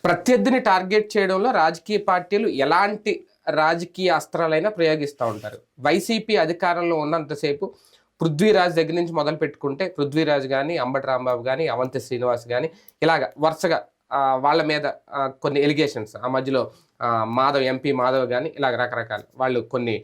ప్రత్యర్థిని టార్గెట్ చేయడంలో రాజకీయ పార్టీలు ఎలాంటి రాజకీయ అస్త్రాలైనా ప్రయోగిస్తూ ఉంటారు. వైసీపీ అధికారంలో ఉన్నంతసేపు పృథ్వీరాజ్ దగ్గర నుంచి మొదలు పెట్టుకుంటే పృథ్వీరాజ్ కానీ, అంబటి రాంబాబు కానీ, అవంతి శ్రీనివాస్ కానీ ఇలాగ వరుసగా వాళ్ళ మీద కొన్ని ఎలిగేషన్స్, ఆ మధ్యలో మాధవ్ ఎంపీ మాధవ్ కానీ ఇలాగ రకరకాల వాళ్ళు కొన్ని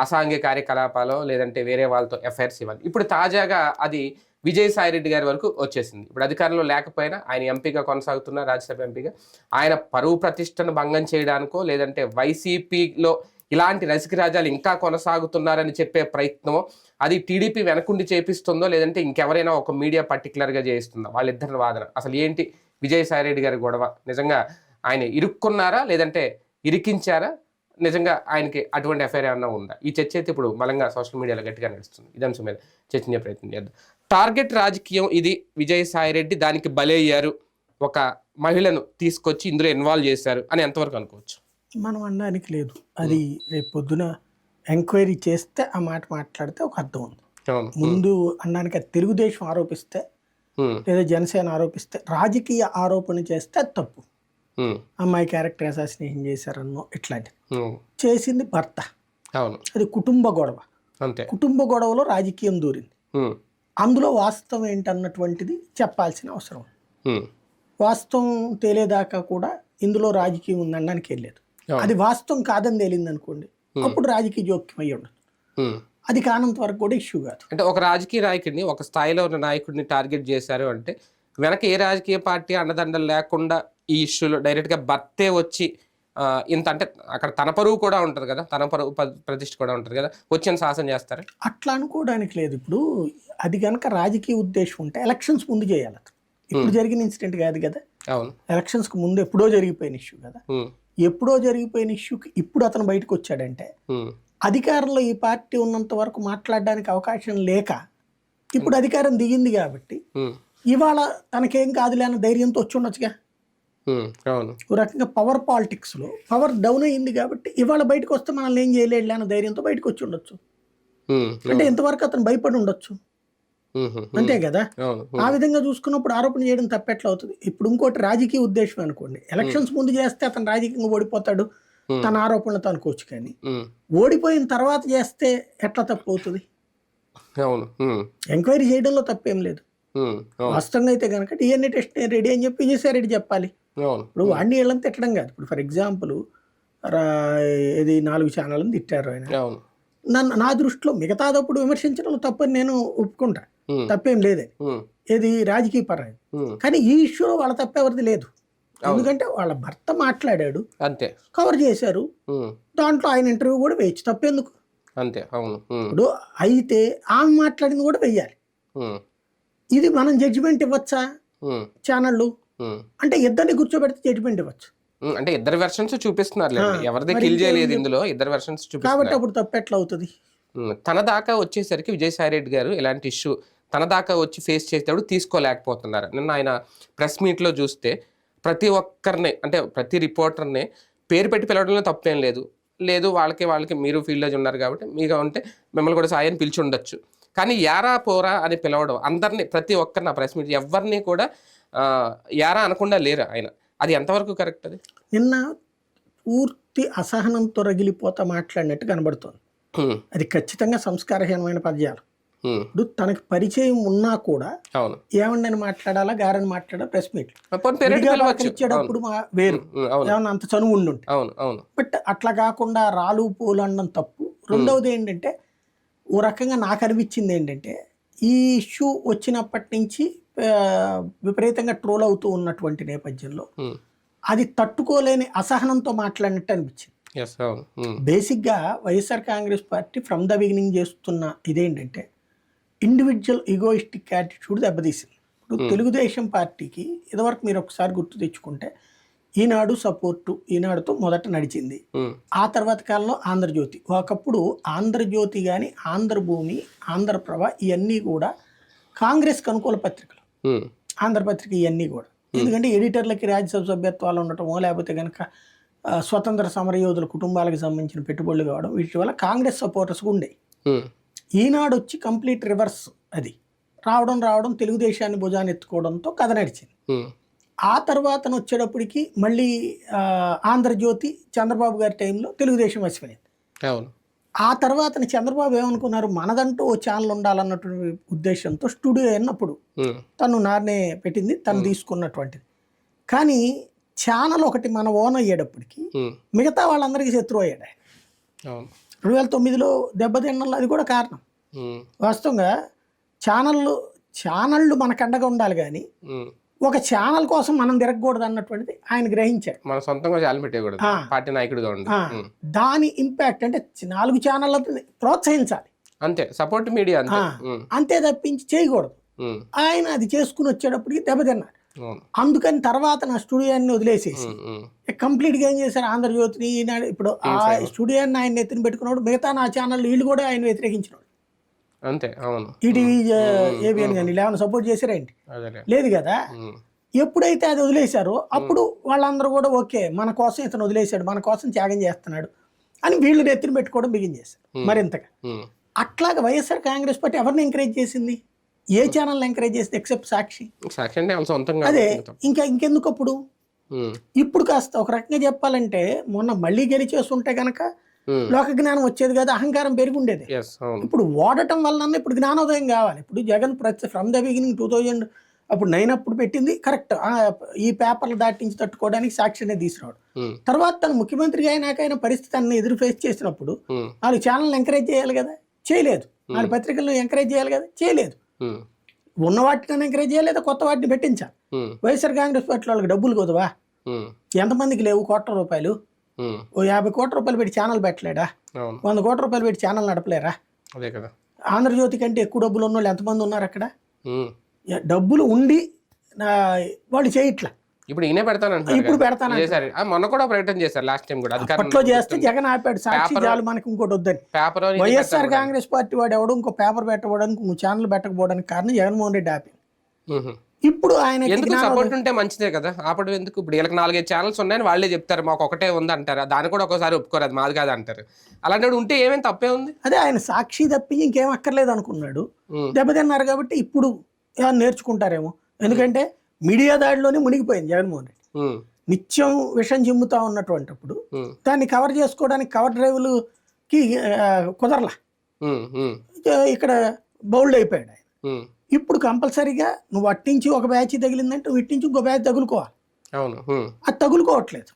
అసాంఘిక కార్యకలాపాలు లేదంటే వేరే వాళ్ళతో ఎఫ్ఐఆర్స్ ఇవ్వాలి. ఇప్పుడు తాజాగా అది విజయసాయిరెడ్డి గారి వరకు వచ్చేసింది. ఇప్పుడు అధికారంలో లేకపోయినా ఆయన ఎంపీగా కొనసాగుతున్న రాజ్యసభ ఎంపీగా ఆయన పరువు ప్రతిష్టను భంగం చేయడానికో లేదంటే వైసీపీలో ఇలాంటి రసికరాజాలు ఇంకా కొనసాగుతున్నారని చెప్పే ప్రయత్నమో అది టీడీపీ వెనకుండి చేపిస్తుందో లేదంటే ఇంకెవరైనా ఒక మీడియా పర్టికులర్గా చేయిస్తుందో వాళ్ళిద్దరి వాదన. అసలు ఏంటి విజయసాయిరెడ్డి గారి గొడవ? నిజంగా ఆయన ఇరుక్కున్నారా లేదంటే ఇరికించారా? నిజంగా ఆయనకి అటువంటి ఎఫ్ఐఆర్ ఏమన్నా ఉందా? ఈ చర్చ అయితే ఇప్పుడు బలంగా సోషల్ మీడియాలో గట్టిగా నడుస్తుంది. ఇదే అంశం మీద చర్చించే ప్రయత్నం చేద్దాం. టార్గెట్ రాజకీయం ఇది. విజయసాయిరెడ్డి దానికి బలయ్యారు, ఒక మహిళను తీసుకొచ్చి ఇందులో ఇన్వాల్వ్ చేశారు అని ఎంతవరకు అనుకోవచ్చు? మనం అనడానికి లేదు. అది రేపు పొద్దున ఎంక్వైరీ చేస్తే ఆ మాట మాట్లాడితే ఒక అర్థం ఉంది. ముందు అనడానికి అది తెలుగుదేశం ఆరోపిస్తే లేదా జనసేన ఆరోపిస్తే, రాజకీయ ఆరోపణ చేస్తే అది తప్పు. అమ్మాయి క్యారెక్టర్ అసాసినేషన్ చేశారన్నో ఇట్లాంటిది చేసింది భర్త. అది కుటుంబ గొడవ. కుటుంబ గొడవలో రాజకీయం దూరింది. అందులో వాస్తవం ఏంటన్నటువంటిది చెప్పాల్సిన అవసరం. వాస్తవం తేలేదాకా కూడా ఇందులో రాజకీయం ఉందనడానికి వెళ్ళలేదు. అది వాస్తవం కాదని తేలింది అనుకోండి, అప్పుడు రాజకీయ జోక్యం అయ్యి ఉండదు. అది కానంత వరకు కూడా ఇష్యూ కాదు. అంటే ఒక రాజకీయ నాయకుడిని, ఒక స్థాయిలో ఉన్న నాయకుడిని టార్గెట్ చేశారు అంటే వెనక ఏ రాజకీయ పార్టీ అండదండలు లేకుండా ఈ ఇష్యూలో డైరెక్ట్గా భర్తే వచ్చి ఇంత అంటే అక్కడ తన పరువు కూడా ఉంటుంది కదా, తన పరువు ప్రతిష్ఠ కూడా ఉంటుంది కదా, వచ్చిన సాహసం చేస్తారు. అట్లా అనుకోవడానికి లేదు. ఇప్పుడు అది కనుక రాజకీయ ఉద్దేశం ఉంటే ఎలక్షన్స్ ముందు చేయాలి. ఇప్పుడు జరిగిన ఇన్సిడెంట్ కాదు కదా. అవును, ఎలక్షన్స్కి ముందు ఎప్పుడో జరిగిపోయిన ఇష్యూ కదా. ఎప్పుడో జరిగిపోయిన ఇష్యూకి ఇప్పుడు అతను బయటకు వచ్చాడంటే అధికారంలో ఈ పార్టీ ఉన్నంత వరకు మాట్లాడడానికి అవకాశం లేక ఇప్పుడు అధికారం దిగింది కాబట్టి ఇవాళ తనకేం కాదులే అన్న ధైర్యంతో వచ్చి ఉండొచ్చుగా. ఒక రకంగా పవర్ పాలిటిక్స్ లో పవర్ డౌన్ అయింది కాబట్టి ఇవాళ బయటకు వస్తే మనల్ని ఏం చేయలేడులే అన్న ధైర్యంతో బయటకు వచ్చి ఉండొచ్చు. అంటే ఎంతవరకు అతను భయపడి ఉండొచ్చు, అంతే కదా. ఆ విధంగా చూసుకున్నప్పుడు ఆరోపణ చేయడం తప్పెట్లా అవుతుంది. ఇప్పుడు ఇంకోటి రాజకీయ ఉద్దేశం అనుకోండి, ఎలక్షన్స్ ముందు చేస్తే అతను రాజకీయంగా ఓడిపోతాడు, తన ఆరోపణలతో అనుకోవచ్చు. కానీ ఓడిపోయిన తర్వాత చేస్తే ఎట్లా తప్పు అవుతుంది? ఎంక్వైరీ చేయడంలో తప్పేం లేదు. వాస్తవంగా అయితే కనుక డిఎన్ఏ టెస్ట్ రెడీ అని చెప్పి విజయసాయిరెడ్డి చెప్పాలి. ఇప్పుడు వాడిని వీళ్ళని తిట్టడం కాదు. ఇప్పుడు ఫర్ ఎగ్జాంపుల్ ఇది 4 ఛానళ్ళని తిట్టారు ఆయన. నా దృష్టిలో మిగతాదప్పుడు విమర్శించడం తప్పని నేను ఒప్పుకుంటా, తప్పేం లేదని. ఇది రాజకీయ పరం. కానీ ఈ ఇష్యూలో వాళ్ళ తప్పెవరిది లేదు. ఎందుకంటే వాళ్ళ భర్త మాట్లాడాడు, అంతే, కవర్ చేశారు. దాంట్లో ఆయన ఇంటర్వ్యూ కూడా వేయచ్చు, తప్పేందుకు? అంతే. ఇప్పుడు అయితే ఆమె మాట్లాడింది కూడా వెయ్యాలి. ఇది మనం జడ్జిమెంట్ ఇవ్వచ్చా? ఛానళ్ళు అంటే ఇద్దరిని కూర్చోబెడితే జడ్జిమెంట్ ఇవ్వచ్చు. అంటే ఇద్దరు వెర్షన్స్ చూపిస్తున్నారు, ఎవరిది కిల్ చేయలేదు ఇందులో, ఇద్దరు వెర్షన్స్ చూపిస్తున్నారు కాబట్టి అప్పుడు తప్పెట్లా అవుతుంది? తన దాకా వచ్చేసరికి విజయసాయిరెడ్డి గారు ఇలాంటి ఇష్యూ తన దాకా వచ్చి ఫేస్ చేసేటప్పుడు తీసుకోలేకపోతున్నారు. నిన్న ఆయన ప్రెస్ మీట్లో చూస్తే ప్రతి ఒక్కరిని, అంటే ప్రతి రిపోర్టర్ని పేరు పెట్టి పిలవడంలో తప్పేం లేదు. వాళ్ళకి మీరు ఫీల్డ్లో ఉన్నారు కాబట్టి మీకు ఉంటే మిమ్మల్ని కూడా సాయని పిలిచి ఉండొచ్చు. కానీ యారా పోరా అని పిలవడం, అందరినీ ప్రతి ఒక్కరిని, ఆ ప్రెస్ మీట్ ఎవరిని కూడా యారా అనకుండా లేరు ఆయన. అది ఎంతవరకు కరెక్ట్? అది నిన్న పూర్తి అసహనంతో రగిలిపోతా మాట్లాడినట్టు కనబడుతుంది. అది ఖచ్చితంగా సంస్కారహీనమైన పద్యాలు. ఇప్పుడు తనకి పరిచయం ఉన్నా కూడా ఏమన్నా మాట్లాడాలా, గారని మాట్లాడాలా, ప్రెస్ మీట్ ఇచ్చేటప్పుడు వేరు, ఏమన్నా అంత చనువు ఉండుంటే. బట్ అట్లా కాకుండా రాలు పోలు అనడం తప్పు. రెండవది ఏంటంటే, ఓ రకంగా నాకు అనిపించింది ఏంటంటే, ఈ ఇష్యూ వచ్చినప్పటి నుంచి విపరీతంగా ట్రోల్ అవుతూ ఉన్నటువంటి నేపథ్యంలో అది తట్టుకోలేని అసహనంతో మాట్లాడినట్టు అనిపించింది. బేసిక్గా YSR Congress party from the beginning చేస్తున్న ఇదేంటంటే ఇండివిజువల్ ఈగోయిస్టిక్ యాటిట్యూడ్ దెబ్బతీసింది. ఇప్పుడు తెలుగుదేశం పార్టీకి ఇదివరకు మీరు ఒకసారి గుర్తు తెచ్చుకుంటే ఈనాడు సపోర్టు, ఈనాడుతో మొదట నడిచింది. ఆ తర్వాత కాలంలో ఆంధ్రజ్యోతి, ఒకప్పుడు ఆంధ్రజ్యోతి కానీ ఆంధ్రభూమి, ఆంధ్రప్రభ ఇవన్నీ కూడా కాంగ్రెస్కి అనుకూల పత్రికలు. ఆంధ్రపత్రిక ఇవన్నీ కూడా ఎందుకంటే ఎడిటర్లకి రాజ్యసభ సభ్యత్వాలు ఉండటమో లేకపోతే కనుక స్వతంత్ర సమరయోధుల కుటుంబాలకు సంబంధించిన పెట్టుబడులు కావడం, వీటి వల్ల కాంగ్రెస్ సపోర్టర్స్గా ఉండేవి. ఈనాడు వచ్చి కంప్లీట్ రివర్స్, అది రావడం తెలుగుదేశాన్ని భుజాన్ని ఎత్తుకోవడంతో కథ నడిచింది. ఆ తర్వాత వచ్చేటప్పటికి మళ్ళీ ఆంధ్రజ్యోతి చంద్రబాబు గారి టైంలో తెలుగుదేశం వచ్చిపోయింది. అవును. ఆ తర్వాత చంద్రబాబు ఏమనుకున్నారు, మనదంటూ ఓ ఛానల్ ఉండాలన్నటువంటి ఉద్దేశంతో స్టూడియో అన్నప్పుడు తను నాన్నే పెట్టింది, తను తీసుకున్నటువంటిది. కానీ ఛానల్ ఒకటి మన ఓన్ అయ్యేటప్పటికి మిగతా వాళ్ళందరికీ శత్రువు అయ్యాడు ఆయన. 2009లో దెబ్బతిన్నలో అది కూడా కారణం. వాస్తవంగా ఛానళ్ళు మనకు అండగా ఉండాలి కానీ ఒక ఛానల్ కోసం మనం తిరగకూడదు అన్నటువంటిది ఆయన గ్రహించాడు. మన సొంతంగా ఛానల్ పెట్టకూడదు, పార్టీ నాయకుడిగా ఉండి. దాని ఇంపాక్ట్ అంటే 4 ఛానళ్ళని ప్రోత్సహించాలి, అంతే, సపోర్ట్ మీడియా అంతే తప్పించి చేయకూడదు. ఆయన అది చేసుకుని వచ్చేటప్పటికి దెబ్బతిన్నాడు. అందుకని తర్వాత నా స్టూడియోని వదిలేసేసి కంప్లీట్గా ఏం చేశారు, ఆంధ్రజ్యోతిని ఇప్పుడు ఆ స్టూడియోని ఆయన ఎత్తుని పెట్టుకున్నాడు. మిగతా నా ఛానల్ వీళ్ళు కూడా ఆయన వ్యతిరేకించినాడు. అంతే. అవును. ఈటీవీ ఏబిఎన్ కానీ ఏమైనా సపోర్ట్ చేశారేంటి? లేదు కదా. ఎప్పుడైతే అది వదిలేశారో అప్పుడు వాళ్ళందరూ కూడా ఓకే, మన కోసం ఇతను వదిలేశాడు, మన కోసం త్యాగం చేస్తున్నాడు అని వీళ్ళు నెత్తిని పెట్టుకోవడం బిగించేశారు మరింతగా. అట్లాగా వైఎస్ఆర్ కాంగ్రెస్ పార్టీ ఎవరిని ఎంకరేజ్ చేసింది? ఏ ఛానల్ ఎంకరేజ్ చేసింది ఎక్సెప్ట్ సాక్షి? అదే ఇంకెందుకు అప్పుడు? ఇప్పుడు కాస్త ఒక రకంగా చెప్పాలంటే మొన్న మళ్ళీ గెలిచేస్తుంటే గనక లోక జ్ఞానం వచ్చేది కదా, అహంకారం పెరిగి ఉండేది. ఇప్పుడు ఓడటం వలన ఇప్పుడు జ్ఞానోదయం కావాలి. ఇప్పుడు జగన్ ఫ్రమ్ ద బిగినింగ్ 2009 అప్పుడు పెట్టింది కరెక్ట్, ఈ పేపర్లు దాటించి తట్టుకోవడానికి సాక్షినే తీసుకురావడం. తర్వాత తను ముఖ్యమంత్రిగా అయినాకైనా పరిస్థితి అన్ని ఎదురు ఫేస్ చేసినప్పుడు వాళ్ళు ఛానల్ ఎంకరేజ్ చేయాలి కదా, చేయలేదు. వాళ్ళు పత్రికలను ఎంకరేజ్ చేయాలి కదా, చేయలేదు. ఉన్న వాటిని ఎంకరేజ్ చేయాలి లేదా కొత్త వాటిని పెట్టించాలి. వైఎస్ఆర్ కాంగ్రెస్ పార్టీ వాళ్ళకి డబ్బులు కొదవా? ఎంతమందికి లేవు కోట్ల రూపాయలు? ఓ 50 కోట్ల రూపాయలు పెట్టి ఛానల్ పెట్టలేడా? 100 కోట్ల రూపాయలు పెట్టి ఛానల్ నడపలేరా? ఆంధ్రజ్యోతి కంటే ఎక్కువ డబ్బులు ఉన్న వాళ్ళు ఎంతమంది ఉన్నారు అక్కడ? డబ్బులు ఉండి వాళ్ళు చేయట్లా. ఇప్పుడు ఈయన ఇప్పుడు పెడతాను మొన్న కూడా ప్రకటన చేశారు, లాస్ట్ టైం కూడా అప్పట్లో చేస్తే జగన్ ఆపాడు, సాక్షి చాలు మనకి ఇంకోటి వద్దని. వైఎస్ఆర్ కాంగ్రెస్ పార్టీ వాడు ఎవడు ఇంకో పేపర్ పెట్టకపోవడానికి, ఇంకో ఛానల్ పెట్టకపోవడానికి కారణం జగన్మోహన్ రెడ్డి ఆపి. ఇప్పుడు ఆయన సపోర్ట్ ఉంటే మంచిదే కదా, ఆపడం ఎందుకు? ఇప్పుడు వీళ్ళకి 4-5 ఛానల్స్ ఉన్నాయని వాళ్ళే చెప్తారు, మాకు ఒకటే ఉంది అంటారు, దాన్ని కూడా ఒకసారి ఒప్పుకోరు, అది మాది కాదు అంటారు. అలాంటి ఉంటే ఏమేమి తప్పే ఉంది? అదే ఆయన సాక్షి తప్పించి ఇంకేం అక్కర్లేదు అనుకున్నాడు, దెబ్బతిన్నారు. కాబట్టి ఇప్పుడు నేర్చుకుంటారేమో, ఎందుకంటే మీడియా దాడిలోనే మునిగిపోయింది జగన్మోహన్ రెడ్డి. నిత్యం విషం చిమ్ముతా ఉన్నటువంటిప్పుడు దాన్ని కవర్ చేసుకోవడానికి కవర్ డ్రైవ్లకి కుదరలా, ఇక్కడ బౌల్డ్ అయిపోయాడు ఆయన. ఇప్పుడు కంపల్సరీగా నువ్వు అట్టించి ఒక బ్యాచ్ తగిలిందంటే నువ్వు ఇట్టించి ఇంకో బ్యాచ్ తగులుకోవాలి. అది తగులుకోవట్లేదు.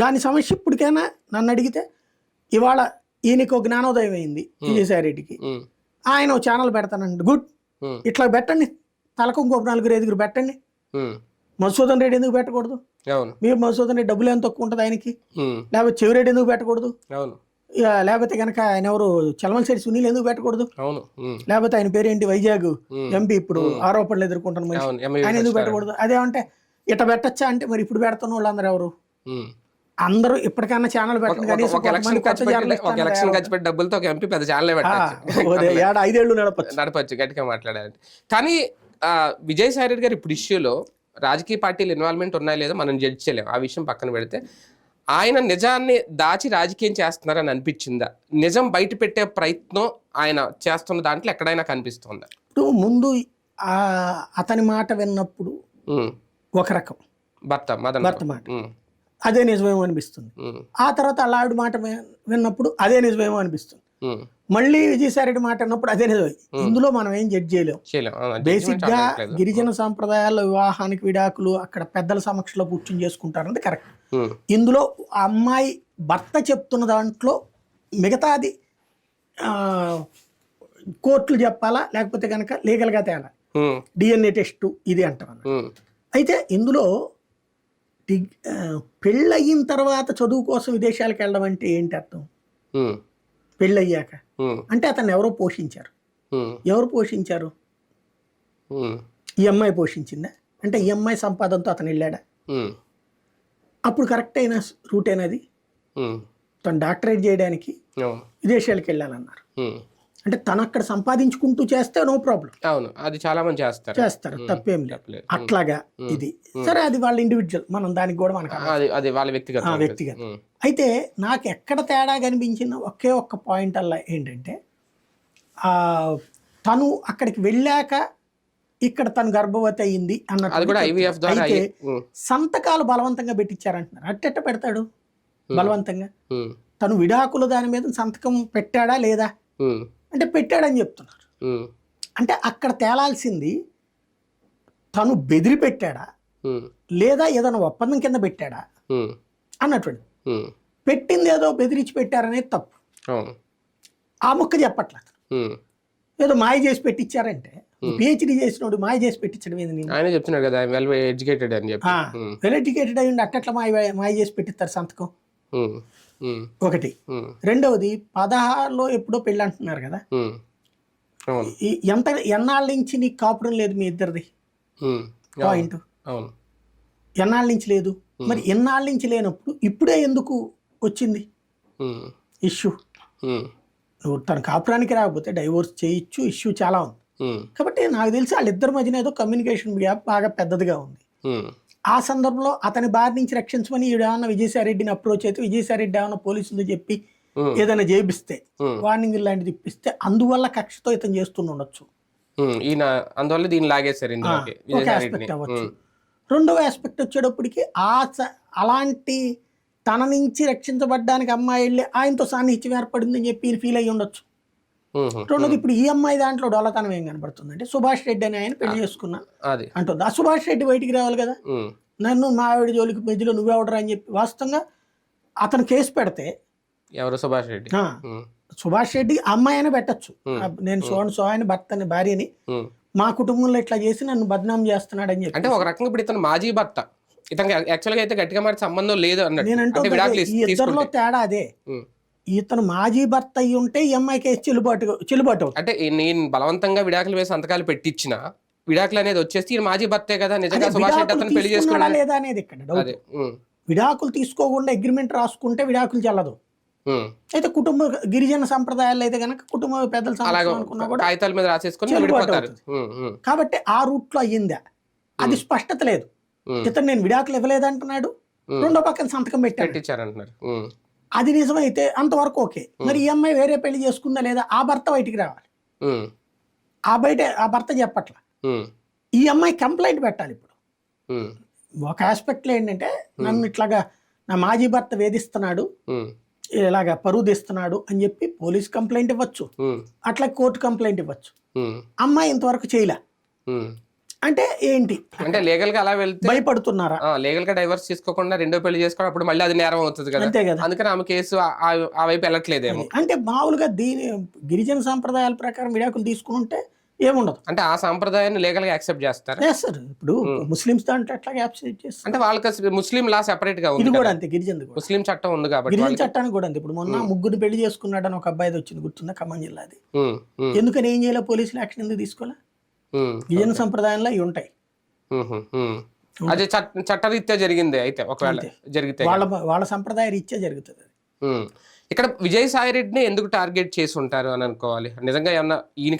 దాని సమస్య ఇప్పటికైనా నన్ను అడిగితే ఇవాళ ఈయనకు జ్ఞానోదయం అయింది విజయసాయి రెడ్డికి, ఆయన ఒక ఛానల్ పెడతానండి, గుడ్, ఇట్లా పెట్టండి, తలకు ఇంకొక 4-5 పెట్టండి. మధుసూదన్ రెడ్డి ఎందుకు పెట్టకూడదు? మీరు మధుసూదన్ రెడ్డి డబ్బులు ఎంత తక్కువ ఉంటుంది ఆయనకి? లేకపోతే చెవిరెడ్డి ఎందుకు పెట్టకూడదు? లేకపోతే కనుక ఆయన ఎవరు చలమలశెట్టి సునీల్ ఎందుకు పెట్టకూడదు? లేకపోతే ఆయన పేరేంటి వైజాగ్ ఎంపీ ఇప్పుడు ఆరోపణలు ఎదుర్కొంటున్న మనిషి, ఆయన ఎందుకు పెట్టకూడదు? అదేమంటే ఇట్లా పెట్టచ్చా అంటే మరి ఇప్పుడు పెడుతున్న వాళ్ళందరూ ఎవరు? అందరూ ఇప్పటికైనా ఛానల్ పెట్టండి, 5 ఏళ్ళు నడపచ్చు గట్టిగా మాట్లాడాలంటే. కానీ విజయసాయి రెడ్డి గారు ఇప్పుడు ఇష్యూలో రాజకీయ పార్టీలు ఇన్వాల్వ్మెంట్ ఉన్నాయో లేదో మనం జడ్జ్ చేయలేము, ఆ విషయం పక్కన పెడితే ఆయన నిజాన్ని దాచి రాజకీయం చేస్తున్నారని అనిపించిందా? నిజం బయట పెట్టే ప్రయత్నం ఆయన చేస్తున్న దాంట్లో ఎక్కడైనా కనిపిస్తుందా? ఇప్పుడు ముందు అతని మాట విన్నప్పుడు ఒక రకం, భర్త మాట అదే నిజమేమో అనిపిస్తుంది. ఆ తర్వాత అల్లాడి మాట విన్నప్పుడు అదే నిజమేమో అనిపిస్తుంది. మళ్ళీ విజయసాయి రెడ్డి మాట అన్నప్పుడు అదే నిజమే. ఇందులో మనం ఏం జడ్జ్ చేయలేము. బేసిక్ గా గిరిజన సాంప్రదాయాల్లో వివాహానికి విడాకులు అక్కడ పెద్దల సమక్షంలో కూర్చొని చేసుకుంటారంటే కరెక్ట్. ఇందులో ఆ అమ్మాయి భర్త చెప్తున్న దాంట్లో మిగతాది కోర్టులు చెప్పాలా లేకపోతే కనుక లీగల్గా తేలా, డిఎన్ఏ టెస్ట్ ఇది అంటాం. అయితే ఇందులో పెళ్ళయిన తర్వాత చదువు కోసం విదేశాలకు వెళ్ళడం అంటే ఏంటి అర్థం? పెళ్ళయ్యాక అంటే అతన్ని ఎవరో పోషించారు. ఎవరు పోషించారు? ఈ అమ్మాయి పోషించిందా? అంటే ఈ అమ్మాయి సంపాదనతో అతను వెళ్ళాడా? అప్పుడు కరెక్ట్ అయిన రూట్ అయినది. తను డాక్టరేట్ చేయడానికి విదేశాలకు వెళ్ళాలన్నారు. అంటే తను అక్కడ సంపాదించుకుంటూ చేస్తే నో ప్రాబ్లం, అది చాలా మంది చేస్తారు, తప్పేం లేదు. అట్లాగా ఇది సరే, అది వాళ్ళ ఇండివిజువల్, మనం దానికి కూడా మనకు వ్యక్తిగత. అయితే నాకు ఎక్కడ తేడా కనిపించిన ఒకే ఒక్క పాయింట్ అలా ఏంటంటే తను అక్కడికి వెళ్ళాక ఇక్కడ తను గర్భవతి అయ్యింది అది అన్నట్టు కూడా ఐవీఎఫ్ ద్వారా అయితే సంతకాలు బలవంతంగా పెట్టించారంటున్నారు. అట్టెట్ట పెడతాడు బలవంతంగా? తను విడాకులు దాని మీద సంతకం పెట్టాడా లేదా అంటే పెట్టాడని చెప్తున్నారు. అంటే అక్కడ తేలాల్సింది తను బెదిరి పెట్టాడా లేదా ఏదైనా ఒప్పందం కింద పెట్టాడా అన్నటువంటి. పెట్టింది ఏదో బెదిరించి పెట్టారనేది తప్పు. ఆ ముక్క చెప్పట్లేదు. ఏదో మాయ చేసి పెట్టించారంటే పిహెచ్డి చేసినోడు మాయ చేసి పెట్టించడం ఏంది? ఆయన చెప్తున్నాడు కదా వెల్ ఎడ్యుకేటెడ్ అని చెప్పి. వెల్ ఎడ్యుకేటెడ్ అయ్యి అట్టట్లా మాయ చేసి పెట్టిస్తారు సంతకం. ఒకటి. రెండవది 16లో ఎప్పుడో పెళ్ళి అంటున్నారు కదా, ఎన్నాళ్ళ నుంచి నీకు కాపురం లేదు మీ ఇద్దరిది? పాయింట్. ఎన్నాళ్ళ నుంచి లేదు? మరి ఎన్నాళ్ళ నుంచి లేనప్పుడు ఇప్పుడే ఎందుకు వచ్చింది ఇష్యూ? నువ్వు తన కాపురానికి రాకపోతే డైవోర్స్ చేయొచ్చు, ఇష్యూ చాలా ఉంది. కాబట్టి నాకు తెలిసి వాళ్ళిద్దరి మధ్యన ఏదో కమ్యూనికేషన్ గ్యాప్ బాగా పెద్దదిగా ఉంది. ఆ సందర్భంలో అతని బారి నుంచి రక్షించమని ఈడేమన్నా విజయసాయిరెడ్డిని అప్రోచ్ అయితే విజయసాయిరెడ్డి ఏమన్నా పోలీసులు చెప్పి ఏదైనా చేపిస్తే వార్నింగ్ లాంటిది ఇప్పిస్తే అందువల్ల కక్షతో ఇతను చేస్తుండొచ్చు. అందువల్ల దీన్ని లాగేశారు. ఒక ఆస్పెక్ట్ అవ్వచ్చు. రెండవ ఆస్పెక్ట్ వచ్చేటప్పటికి అలాంటి తన నుంచి రక్షించబడ్డానికి అమ్మాయి వెళ్ళి ఆయనతో సాన్నిహిత్యం ఏర్పడిందని చెప్పి ఫీల్ అయ్యి ఉండొచ్చు. రెండోది ఇప్పుడు ఈ అమ్మాయి దాంట్లో డొల్లతనం ఏం కనబడుతుంది అంటే సుభాష్ రెడ్డి అని ఆయన పెళ్లి చేసుకున్నా అంటుంది. ఆ సుభాష్ రెడ్డి బయటికి రావాలి కదా, నన్ను మా ఆవిడ జోలికి మధ్యలో నువ్వెవడరా అని చెప్పి. వాస్తవంగా అతను కేసు పెడితే ఎవరు సుభాష్ రెడ్డి అమ్మాయి అయినా పెట్టచ్చు, నేను సో ఆయన భర్తని భార్యని మా కుటుంబంలో ఇట్లా చేసి నన్ను బద్నాం చేస్తున్నాడు అని చెప్పి. అంటే ఒక రకంగా ఇప్పుడు ఇతను మాజీ భర్త, ఇతను యాక్చువల్గా అయితే గట్టిగా మాట సంబంధం లేదు అన్నట్టు. నేనంటే ఈ ఇద్దరిలో తేడా అదే. ఇతను మాజీ భర్త అయ్యి ఉంటే ఈ అమ్మాయి కేసు చెల్లుబాటు. అంటే నేను బలవంతంగా విడాకులు వేసి సంతకాలు పెట్టించిన విడాకులు అనేది వచ్చేసి ఈయన మాజీ భర్తే కదా, నిజంగా సుభాష్ రెడ్డి అతను పెళ్లి చేసుకున్నాడా లేదా అనేది ఇక్కడ డౌట్. విడాకులు తీసుకోకుండా అగ్రిమెంట్ రాసుకుంటే విడాకులు చెల్లదు. అయితే కుటుంబ గిరిజన సంప్రదాయాలు అయితే కనుక కుటుంబ పెద్దల కాగితాల మీద రాసేసుకొని. కాబట్టి ఆ రూట్ లో అయ్యిందా అది స్పష్టత లేదు. ఇతను నేను విడాకులు ఇవ్వలేదంటున్నాడు, రెండో పక్కన సంతకం పెట్టించారంటున్నారు. అది నిజమైతే అంతవరకు ఓకే. మరి ఈ అమ్మాయి వేరే పెళ్లి చేసుకుందా లేదా ఆ భర్త బయటికి రావాలి. ఆ భర్త చెప్పట్లా. ఈ అమ్మాయి కంప్లైంట్ పెట్టాలి. ఇప్పుడు ఒక ఆస్పెక్ట్లో ఏంటంటే నన్ను ఇట్లాగా నా మాజీ భర్త వేధిస్తున్నాడు, ఇలాగా పరువు తీస్తున్నాడు అని చెప్పి పోలీస్ కంప్లైంట్ ఇవ్వచ్చు, అట్లా కోర్టు కంప్లైంట్ ఇవ్వచ్చు. అమ్మాయి ఇంతవరకు చేయలే అంటే ఏంటి? అంటే లీగల్ గా అలా వెళ్తే భయపడుతున్నారా? లీగల్ గా డైవర్స్ చేసుకోకుండా రెండో పెళ్లి చేసుకోవడం అప్పుడు మళ్ళీ అది నేరం అవుతుంది కదా, అందుకని ఆమె కేసు ఆ వైపు వెళ్ళట్లేదేమో. అంటే మామూలుగా గిరిజన సంప్రదాయాల ప్రకారం విడాకులు తీసుకుంటే ఏముండదు. అంటే ఆ సంప్రదాయాన్ని లీగల్ గా యాక్సెప్ట్ చేస్తారు. ఇప్పుడు ముస్లిమ్స్ దాంట్లో ఎట్లాగా యాక్సెప్ట్ చేస్తారు అంటే వాళ్ళకి ముస్లిం లా సెపరేట్ గా ఉంది. ఇది కూడా అంతే, గిరిజన ముస్లిం చట్టం ఉంది కాబట్టి గిరిజన చట్టానికి కూడా అంతే. ఇప్పుడు మొన్న ముగ్గురు పెళ్లి చేసుకున్నాడు అని ఒక అబ్బాయి వచ్చింది, గుర్తుందా? ఖమ్మం జిల్లాది. ఎందుకని ఏం చేయాలి? పోలీసులు యాక్షన్ ఎందుకు తీసుకోలే? గిరిజన సంప్రదాయంలో ఇవి ఉంటాయి. అది చట్టరీత్యా జరిగింది. అయితే ఒకవేళ జరిగితే వాళ్ళ సంప్రదాయ రీత్యా జరుగుతుంది. ఇక్కడ విజయసాయిరెడ్డిని ఎందుకు టార్గెట్ చేసి ఉంటారు అని అనుకోవాలి? నిజంగా ఏమన్నా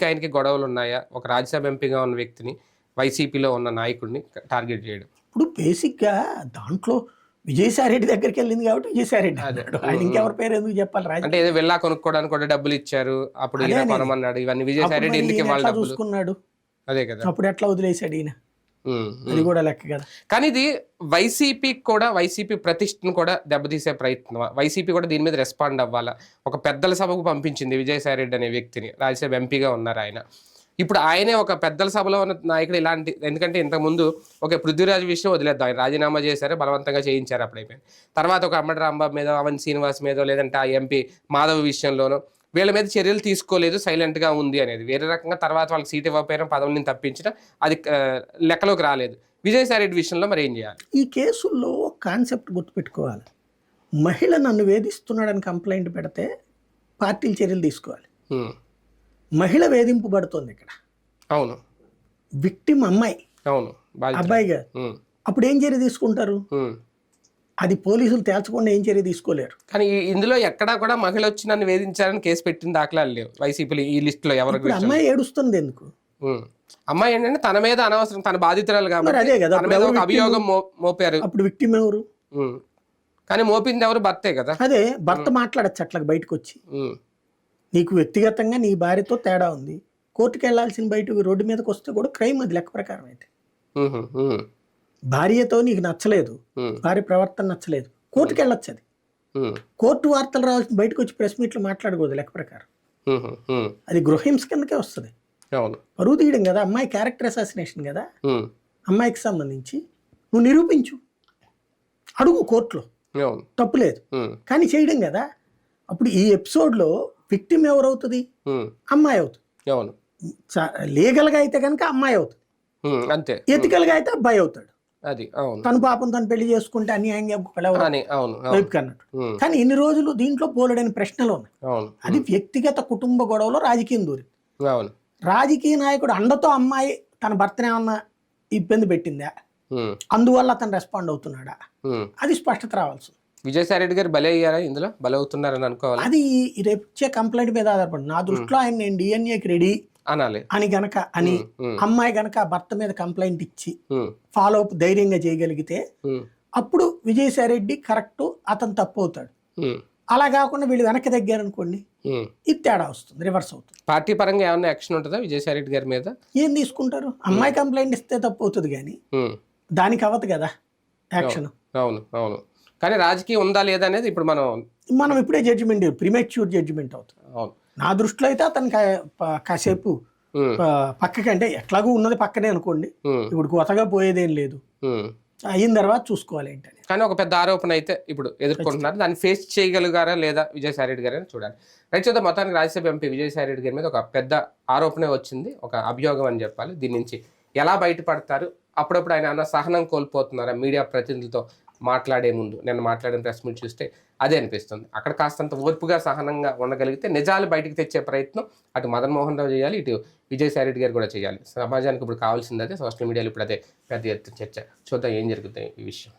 ఆయనకి గొడవలు ఉన్నాయా? ఒక రాజ్యసభ ఎంపీగా ఉన్న వ్యక్తిని, వైసీపీలో ఉన్న నాయకుడిని టార్గెట్ చేయడం. ఇప్పుడు బేసిక్గా దాంట్లో విజయసాయిరెడ్డి దగ్గరికి వెళ్ళింది కాబట్టి విజయసాయిరెడ్డి ఆయన ఇంకెవరి పేరు ఎందుకు చెప్పాలి? అంటే ఏదో వెళ్ళా కొనుక్కోవడానికి కూడా డబ్బులు ఇచ్చారు, అప్పుడు ఈయన కొనమన్నాడు. ఇవన్నీ విజయసాయిరెడ్డి ఎందుకు ఇవ్వాలి? చూసుకున్నాడు అదే కదా, అప్పుడు ఎట్లా వదిలేశాడు ఈయన? అది కూడా లెక్క కదా. కానీ ఇది వైసీపీ ప్రతిష్టను కూడా దెబ్బతీసే ప్రయత్నం. వైసీపీ కూడా దీని మీద రెస్పాండ్ అవ్వాలా. ఒక పెద్దల సభకు పంపించింది విజయసాయిరెడ్డి అనే వ్యక్తిని, రాజ్యసభ ఎంపీగా ఉన్నారు ఆయన. ఇప్పుడు ఆయనే ఒక పెద్దల సభలో ఉన్న నాయకుడు ఇలాంటి, ఎందుకంటే ఇంతకుముందు ఒక పృథ్వీరాజ్ విషయం వదిలేద్దాం, ఆయన రాజీనామా చేశారు, బలవంతంగా చేయించారు, అప్పుడైపోయింది. తర్వాత ఒక అమ్మడి రాంబాబు మీద, అవన్ శ్రీనివాస్ మీద, లేదంటే ఆ ఎంపీ మాధవ్ విషయంలోనూ వీళ్ళ మీద చర్యలు తీసుకోలేదు, సైలెంట్గా ఉంది అనేది వేరే రకంగా. తర్వాత వాళ్ళకి సీట్ ఇవ్వకపోయినా పదవులను తప్పించిన అది లెక్కలోకి రాలేదు. విజయసాయిరెడ్డి విషయంలో మరి ఏం చేయాలి? ఈ కేసుల్లో కాన్సెప్ట్ గుర్తుపెట్టుకోవాలి. మహిళ నన్ను వేధిస్తున్నాడని కంప్లైంట్ పెడితే పార్టీలు చర్యలు తీసుకోవాలి. మహిళ వేధింపబడుతుంది ఇక్కడ. అవును, విక్టిమ్ అమ్మాయి, అవును అబ్బాయి గారు. అప్పుడు ఏం చర్య తీసుకుంటారు? అది పోలీసులు తేల్చకుండా ఏం చర్య తీసుకోలేరు. కానీ ఇందులో ఎక్కడా కూడా మహిళ వచ్చి నన్ను వేధించారని కేసు పెట్టిన దాఖలాలు లేవు వైసీపీ ఈ లిస్ట్ లో. ఎవరికి అమ్మాయి ఏడుస్తుంది ఎందుకు? అమ్మాయి ఏంటంటే తన మీద అనవసరం, తన బాధితురాలు కాబట్టి తన మీద ఒక అభియోగం మోపారు. అప్పుడు విక్టిమ్ ఎవరు? కానీ మోపింది ఎవరు? భర్తే కదా. అదే భర్త మాట్లాడచ్చు అట్లా బయటకు వచ్చి, నీకు వ్యక్తిగతంగా నీ భార్యతో తేడా ఉంది, కోర్టుకి వెళ్ళాల్సిన బయటకు రోడ్డు మీదకి వస్తే కూడా క్రైమ్ అది లెక్క ప్రకారం అయితే. భార్యతో నీకు నచ్చలేదు, భార్య ప్రవర్తన నచ్చలేదు, కోర్టుకి వెళ్ళొచ్చు. అది కోర్టు వార్తలు రావాల్సిన బయటకు వచ్చి ప్రెస్ మీట్లు మాట్లాడకూడదు లెక్క ప్రకారం. అది గృహహింస కిందకే వస్తుంది. పరువు తీయడం కదా, అమ్మాయి క్యారెక్టర్ అసాసినేషన్ కదా. అమ్మాయికి సంబంధించి నువ్వు నిరూపించు, అడుగు కోర్టులో, తప్పులేదు. కానీ చేయడం కదా. అప్పుడు ఈ ఎపిసోడ్లో విక్టిమ్ ఎవరవుతుంది? అమ్మాయి అవుతుంది. లీగల్గా అయితే కనుక అమ్మాయి అవుతుంది, అంతే. ఎథికల్గా అయితే అబ్బాయి అవుతాడు. అది తను పాపం తను పెళ్లి చేసుకుంటే అన్యాయంగా అన్నట్టు. కానీ ఇన్ని రోజులు దీంట్లో పోలడని ప్రశ్నలు ఉన్నాయి. అది వ్యక్తిగత కుటుంబ గొడవలో రాజకీయం దూరింది. రాజకీయ నాయకుడు అండతో అమ్మాయి తన భర్తను ఏమన్నా ఇబ్బంది పెట్టిందా, అందువల్ల అతను రెస్పాండ్ అవుతున్నాడా, అది స్పష్టత రావాల్సి. విజయసాయి రెడ్డి గారు బలి అయ్యారా ఇందులో? బలి అవుతున్నారని అనుకోవాలి. అది రేపు ఇచ్చే కంప్లైంట్ మీద ఆధారపడి. నా దృష్టిలో ఆయన నేను డిఎన్ఏకి రెడీ అనాలి అని గనక అని అమ్మాయి గనక భర్త మీద కంప్లైంట్ ఇచ్చి ఫాలో అప్ ధైర్యంగా చేయగలిగితే అప్పుడు విజయసాయి రెడ్డి కరెక్ట్, అతను తప్పు అవుతాడు. అలా కాకుండా వీళ్ళు వెనక్కి తగ్గారనుకోండి, ఇది తేడా వస్తుంది, రివర్స్ అవుతుంది. పార్టీ పరంగా ఏమన్నా యాక్షన్ ఉంటుందా విజయసాయి రెడ్డి గారి మీద? ఏం తీసుకుంటారు? అమ్మాయి కంప్లైంట్ ఇస్తే తప్పు అవుతుంది కానీ దానికి అవ్వదు కదా యాక్షన్. అవును అవును. కానీ రాజకీయం ఉందా లేదా అనేది ఇప్పుడు మనం ఇప్పుడే జడ్జిమెంట్, ప్రిమేచ్యూర్ జడ్జిమెంట్ అవుతుంది. నా దృష్టిలో అయితే అతను కాసేపు పక్కకి, అంటే ఎట్లాగూ ఉన్నది పక్కనే అనుకోండి, ఇప్పుడు కొత్తగా పోయేదేం లేదు, అయిన తర్వాత చూసుకోవాలి ఏంటని. కానీ ఒక పెద్ద ఆరోపణ అయితే ఇప్పుడు ఎదుర్కొంటున్నారు, దాన్ని ఫేస్ చేయగలిగారా లేదా విజయసాయి రెడ్డి గారు చూడాలి. రైట్ చూద్దాం. మొత్తానికి రాజ్యసభ ఎంపీ విజయసాయి రెడ్డి గారి మీద ఒక పెద్ద ఆరోపణ వచ్చింది, ఒక అభియోగం అని చెప్పాలి. దీని నుంచి ఎలా బయటపడతారు? అప్పుడప్పుడు ఆయన అన్న సహనం కోల్పోతున్నారా మీడియా ప్రతినిధులతో మాట్లాడే ముందు? నేను మాట్లాడిన ప్రెస్ మీట్ చూస్తే అదే అనిపిస్తుంది. అక్కడ కాస్తంత ఓర్పుగా సహనంగా ఉండగలిగితే నిజాలు బయటకు తెచ్చే ప్రయత్నం అటు మదన్ మోహన్ రావు చేయాలి, ఇటు విజయసాయి రెడ్డి గారు కూడా చేయాలి. సమాజానికి ఇప్పుడు కావాల్సింది అదే, సోషల్ మీడియాలో ఇప్పుడు అదే పెద్ద ఎత్తున చర్చ. చూద్దాం ఏం జరుగుతాయి ఈ విషయం.